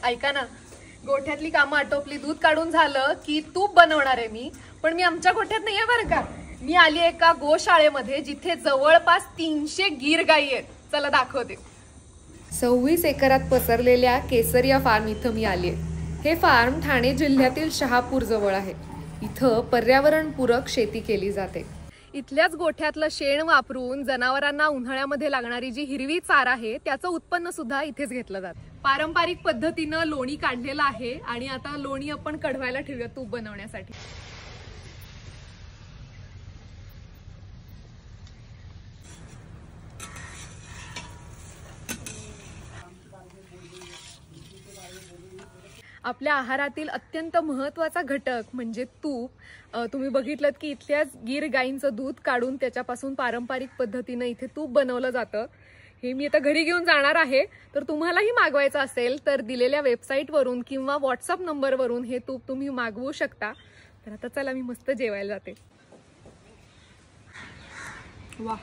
ऐका ना, गोठ्यातली कामं आटोपली, दूध काढून झालं की तूप बनवणार आहे मी. पण मी आमच्या गोठ्यात नाहीये बरं का. मी आली एका गोशाळेमध्ये जिथे जवळपास 300 गीर गायी आहेत. चला दाखवते. 26 एकरात पसरलेल्या केसरिया फार्म इथं मी आली आहे. हे फार्म ठाणे जिल्ह्यातील शहापूर जवळ आहे. इथं पर्यावरणपूरक शेती केली जाते. इथल्याच गोठ्यातलं शेण वापरून जनावरांना उन्हाळ्यामध्ये लागणारी जी हिरवी चार आहे त्याचं उत्पन्न सुद्धा इथेच घेतलं जातं. पारंपरिक पद्धतीनं लोणी काढलेलं आहे आणि आता लोणी आपण कढवायला ठेवूया तूप बनवण्यासाठी. आपल्या आहारातील अत्यंत महत्त्वाचा घटक म्हणजे तूप. तुम्ही बघितलं की इथल्याच गीर गायींचं दूध काढून त्याच्यापासून पारंपरिक पद्धतीने इथे तूप बनवलं जातं. हे मी आता घरी घेऊन जाणार आहे. तर तुम्हालाही मागवायचं असेल तर दिलेल्या वेबसाईटवरून किंवा व्हॉट्सअप नंबरवरून हे तूप तुम्ही मागवू शकता. तर आता चला मी मस्त जेवायला जाते. वा.